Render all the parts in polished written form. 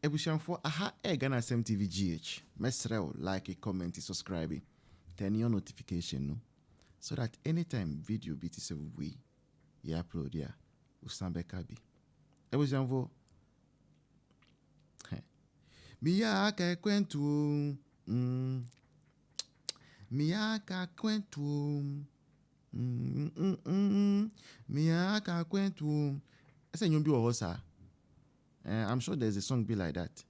Ebusianfo aha Ghana SMTV GH. Mesrel like, comment, subscribe, turn your notification no, so that anytime video BT7 we upload ya usambe kabi. Ebusianfo Miyaka kwentu Miyaka kwentu Miyaka kwentu. I say you be a I'm sure there's a song be like that.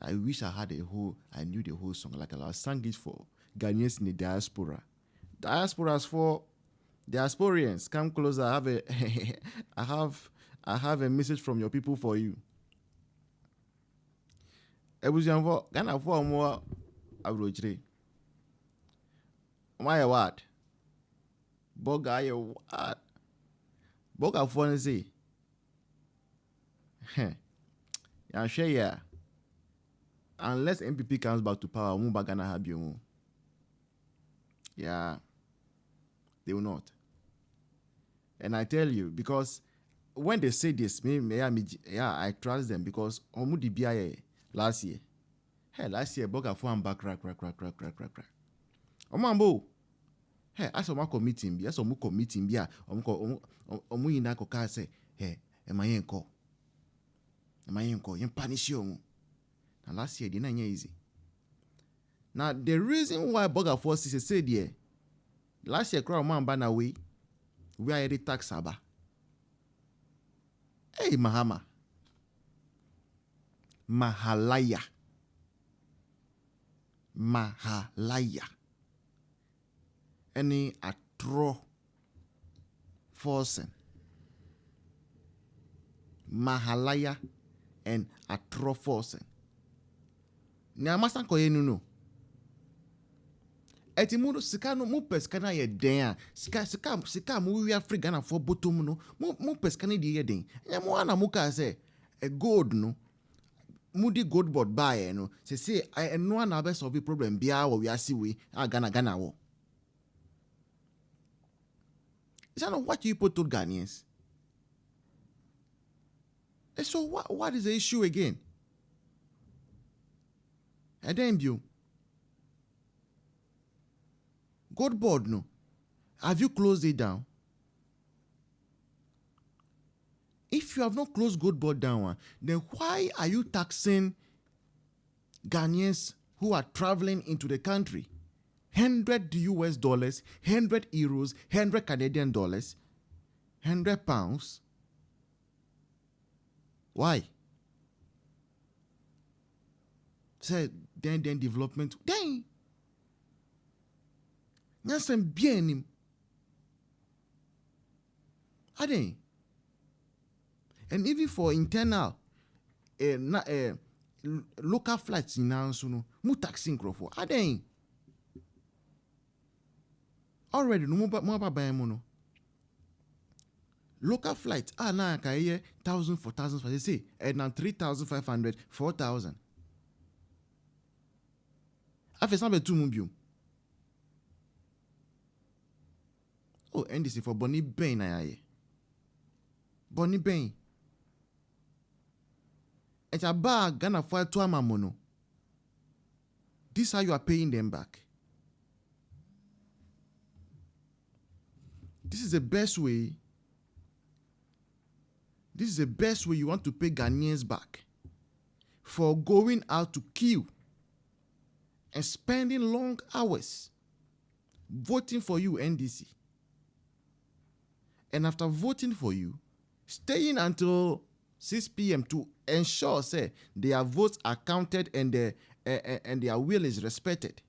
I wish I knew the whole song. Like I sang it for Ghanaians in the diaspora. Diasporas for diasporians. Come closer. I have a message from your people for you. Ebusianfo Ghana for more abrojire. My what? Boga you what? Boga for say. Yeah, share ya. Unless MPP comes back to power, Mumba Ghana have you. Yeah, they will not. And I tell you, because when they say this, I trust them because Omudi BIA last year. Hey, last year, Boga for and back crack. Omambo. Hey, as a committee, as a committee, omu ina koka say, hey, emayenko. You punish you. And last year, didn't easy. Now, the reason why Boga Force is said here, last year, crowd man ban away, we are the tax aba. Hey, Mahama. Mahalaya. Any atro forcing. Mahalaya and atroforcing. Nya masan koye no. Eti mu sika no mu peskana ye den a sika mu wi Africa na for bottom no mu peskana di ye den. Nya mu ana mu ka say a gold no mu di gold board buy no say no na be solve problem bia wo wi ase we Ghana wo. Is that not what you people told Ghanaians? So what is the issue again? And then you God board no. Have you closed it down? If you have not closed God board down, then why are you taxing Ghanaians who are traveling into the country? $100 US, 100 euros, 100 Canadian dollars, 100 pounds. Why? Say then development. Then Nyansem bien him. Ade. And even for internal local flights in Nansuno, mu taxing Kronfuɔ. Ade. Already no more buy mono. Local flights are now 1,000, 4,000, they say, and now 3,500, 4,000. After some two mubium. Oh, NDC for Bonnie Bain, Bonnie Bain. It's a bar Ghana for 2 mono. This is how you are paying them back. This is the best way. This is the best way you want to pay Ghanaians back for going out to queue and spending long hours voting for you, NDC. And after voting for you, staying until 6 p.m. to ensure say their votes are counted and their will is respected.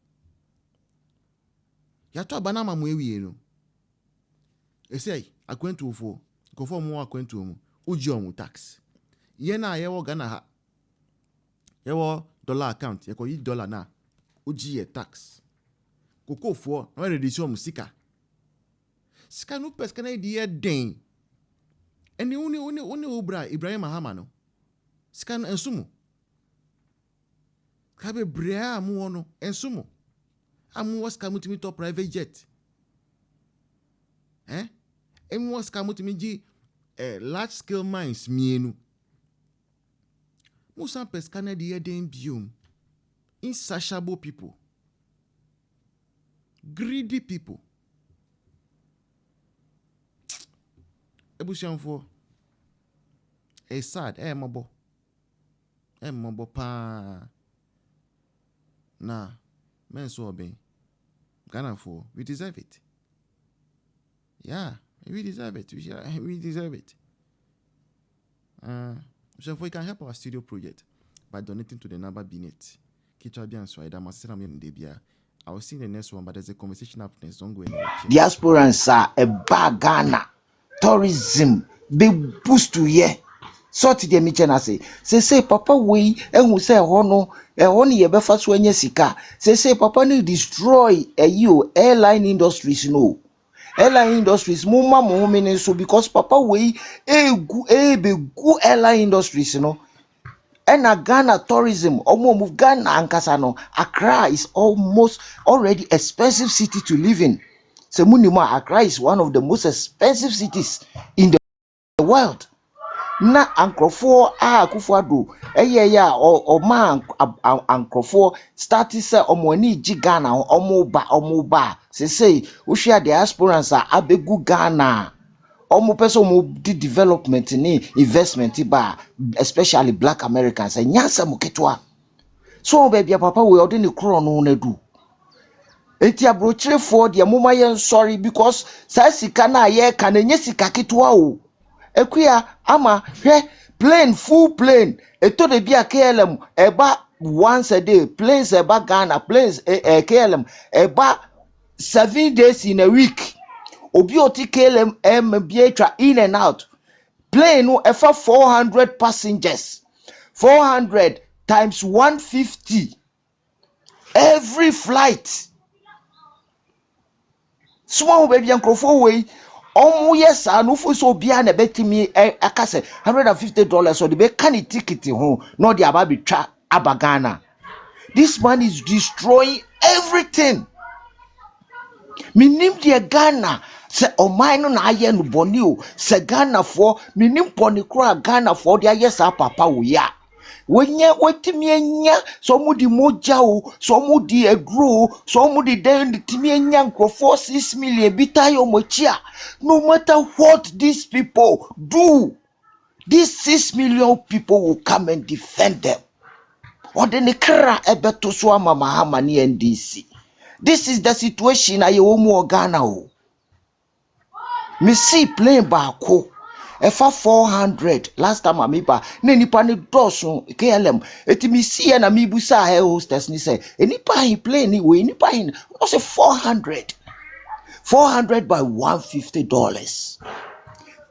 Yato banama mwewi eno. Say akwentu ofo, kofo mo akwentu mu. Uji omu tax. Yena yewo Ghana ha. Yewo dollar account. Yeko yi dollar na. Uji ye tax. Koko fuo. Na redisi omu sika. Sika no peskana idi ye den. Eni uni ubra Ibrahim Mahama no. Sika no ensumu. Kabe brea amu ono ensumu. Amu was kamutimi to private jet. Emu was kamutimi ji large scale mines mienu. Musa Pescana the Eden Bium. Insatiable people. Greedy people. Ebusianfo. Sad. Mabo. Mabo pa. Nah. Men so obey. Ghana for. We deserve it. Yeah. We deserve it. We deserve it. So if we can help our studio project by donating to the number beneath. I will see the next one, but there's a conversation happening. Don't go anywhere. Diasporans are a bad Ghana. Tourism be boost to here. So to the mission say papa we who say hono ye be fast when ye sika. Say papa ni destroy you airline industries no. Airline industries muma mo so because papa we be good airline industries no. And Ghana tourism, almost Ghana and Kasano, Accra is almost already expensive city to live in. So Munima, Accra is one of the most expensive cities in the world. Na Kronfuɔ Kufuado, or man Kronfuɔ started say omoni ji Ghana omoba say ushia diasporans are abegu Ghana. Omo person mo di development ni investment ba especially black Americans and nyasa mo ketwa so baby papa we odi ni kro no na du enti abrochirefo de moma yen sorry because sa sika na ye ka na nye sika ketwa o ekuya ama hwe plane full plane eto de bia KLM eba once a day planes eba Ghana planes KLM eba 7 days in a week. Obi oti KLM MBA in and out. Plane no ever 400 passengers. 400 times 150. Every flight. Small baby and Kronfuɔ way. Yes, I know for so be an me akase $150 or the be can ticket home. No the ababi tra abagana. This man is destroying everything. Minim de Ghana se oman no na aye no boni o se Ghana for minim poni kro Ghana for de aye sa papa wo ya wonya wetimi anya so mudi moja o so mudi egro so mudi den timi anya Kronfuɔ 6 million bitayo mochia. No matter what these people do, these 6 million people will come and defend them. Or the nekra ebeto so ama Mahama ni NDC. This is the situation I omo Ghana o. Me see plane baako efa 400 last time amiba na nipa ne doso KLM eti me see na me busa air hostess ni say enipa hin plane ni we enipa hin no say 400 by $150.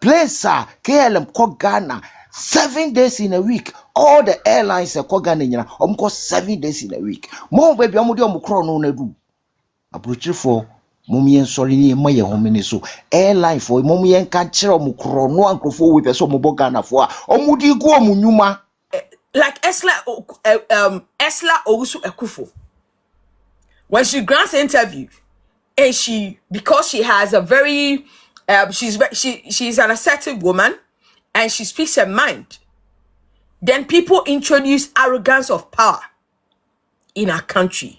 Place sir KLM ko Ghana 7 days in a week. All the airlines ko Ghana nyina omko 7 days in a week. Mo baby omudi omkro no na du. Abrochirefo momien sorry ni emaye homene so airline for momien ka kire omkro no Kronfuɔ we person mo Ghana for omudi gu omunyuma like Esla Owusu Ekufo. When she grants an interview and because she has a very she's an assertive woman and she speaks her mind, then people introduce arrogance of power in our country.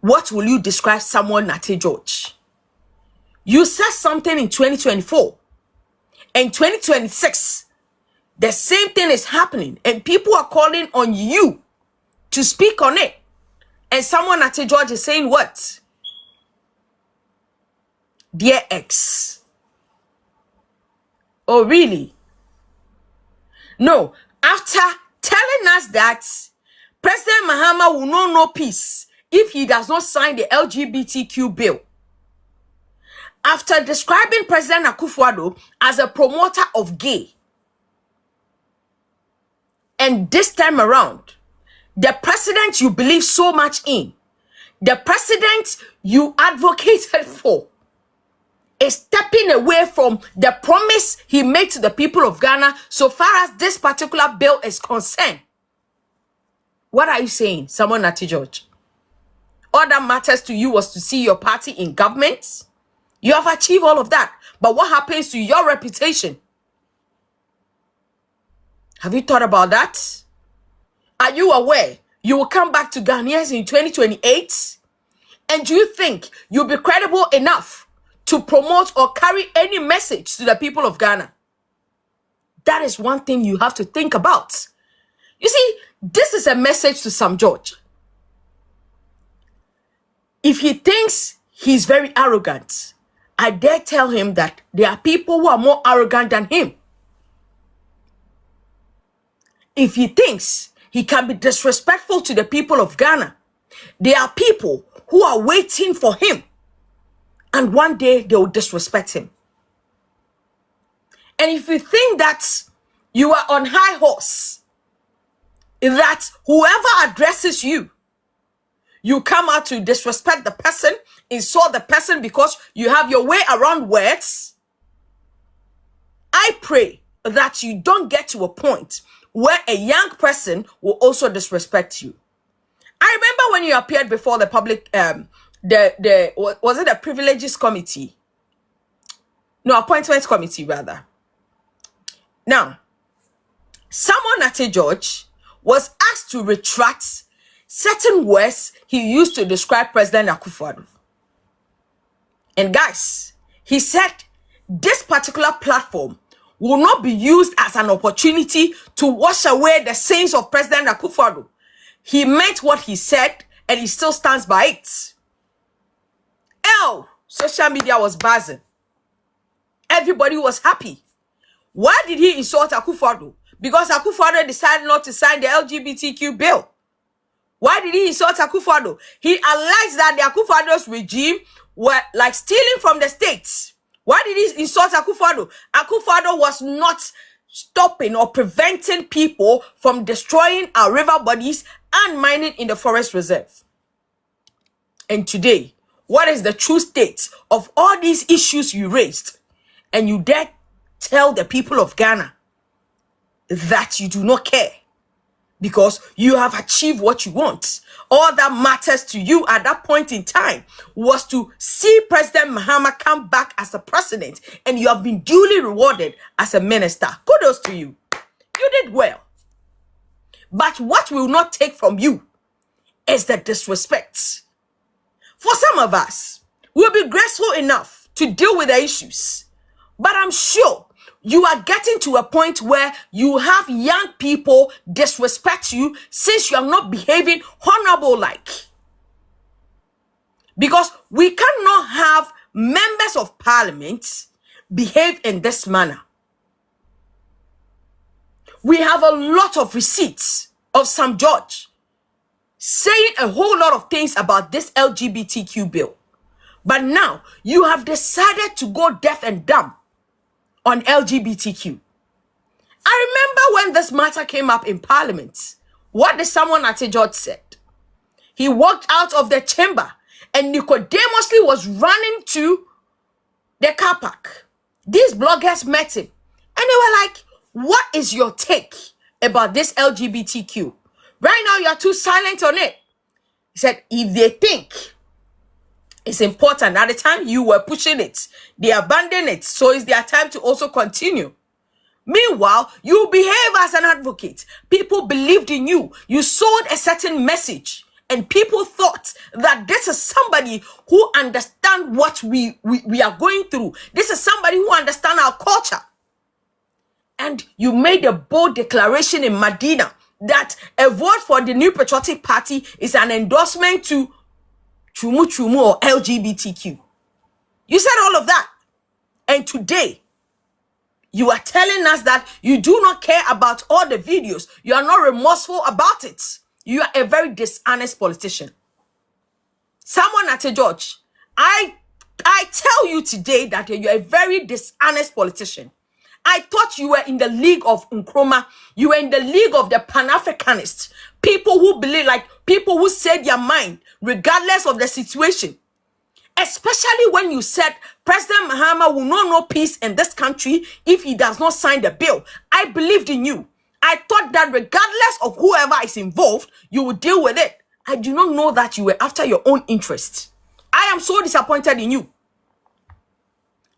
What will you describe someone Nate George? You said something in 2024. In 2026, the same thing is happening and people are calling on you to speak on it. And someone Nate George is saying what? Dear ex. Oh, really? No. After telling us that President Mahama will know no peace if he does not sign the LGBTQ bill. After describing President Akufo-Addo as a promoter of gay. And this time around, the president you believe so much in, the president you advocated for, is stepping away from the promise he made to the people of Ghana so far as this particular bill is concerned. What are you saying, Samuel Nati George? All that matters to you was to see your party in government. You have achieved all of that. But what happens to your reputation? Have you thought about that? Are you aware you will come back to Ghanaians in 2028? And do you think you'll be credible enough to promote or carry any message to the people of Ghana? That is one thing you have to think about. You see, this is a message to Sam George. If he thinks he's very arrogant, I dare tell him that there are people who are more arrogant than him. If he thinks he can be disrespectful to the people of Ghana, there are people who are waiting for him, and one day they will disrespect him. And if you think that you are on high horse, that whoever addresses you, you come out to disrespect the person, insult the person because you have your way around words, I pray that you don't get to a point where a young person will also disrespect you. I remember when you appeared before the public, was it the privileges committee? No, appointments committee rather. Now, someone at George was asked to retract certain words he used to describe President Akufo-Addo. And guys, he said this particular platform will not be used as an opportunity to wash away the sins of President Akufo-Addo. He meant what he said, and he still stands by it. Social media was buzzing. Everybody was happy. Why did he insult Akufo-Addo? Because Akufo-Addo decided not to sign the LGBTQ bill. Why did he insult Akufo-Addo? He alleged that the Akufo-Addo's regime were like stealing from the states. Why did he insult Akufo-Addo? Akufo-Addo was not stopping or preventing people from destroying our river bodies and mining in the forest reserve. And today, what is the true state of all these issues you raised? And you dare tell the people of Ghana that you do not care because you have achieved what you want. All that matters to you at that point in time was to see President Mahama come back as a president, and you have been duly rewarded as a minister. Kudos to you. You did well. But what we will not take from you is the disrespect. For some of us, we'll be graceful enough to deal with the issues. But I'm sure you are getting to a point where you have young people disrespect you since you are not behaving honorable like. Because we cannot have members of parliament behave in this manner. We have a lot of receipts of Sam George saying a whole lot of things about this LGBTQ bill. But now you have decided to go deaf and dumb on LGBTQ. I remember when this matter came up in parliament, what did someone at George said? He walked out of the chamber and Nicodemously was running to the car park. These bloggers met him and they were like, what is your take about this LGBTQ? Right now, you are too silent on it. He said, if they think it's important, at the time you were pushing it, they abandoned it. So it's their time to also continue. Meanwhile, you behave as an advocate. People believed in you. You sold a certain message. And people thought that this is somebody who understands what we are going through. This is somebody who understands our culture. And you made a bold declaration in Medina that a vote for the New Patriotic Party is an endorsement to Chumu or LGBTQ. You said all of that. And today, you are telling us that you do not care about all the videos. You are not remorseful about it. You are a very dishonest politician. Someone at George, I tell you today that you're a very dishonest politician. I thought you were in the league of Nkrumah. You were in the league of the Pan-Africanists. People who believe, like people who say their mind, regardless of the situation. Especially when you said President Mahama will not know peace in this country if he does not sign the bill. I believed in you. I thought that regardless of whoever is involved, you would deal with it. I do not know that you were after your own interests. I am so disappointed in you.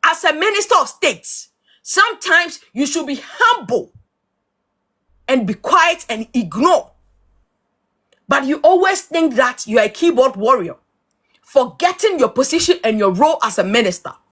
As a minister of state, sometimes you should be humble and be quiet and ignore But you always think that you are a keyboard warrior, forgetting your position and your role as a minister.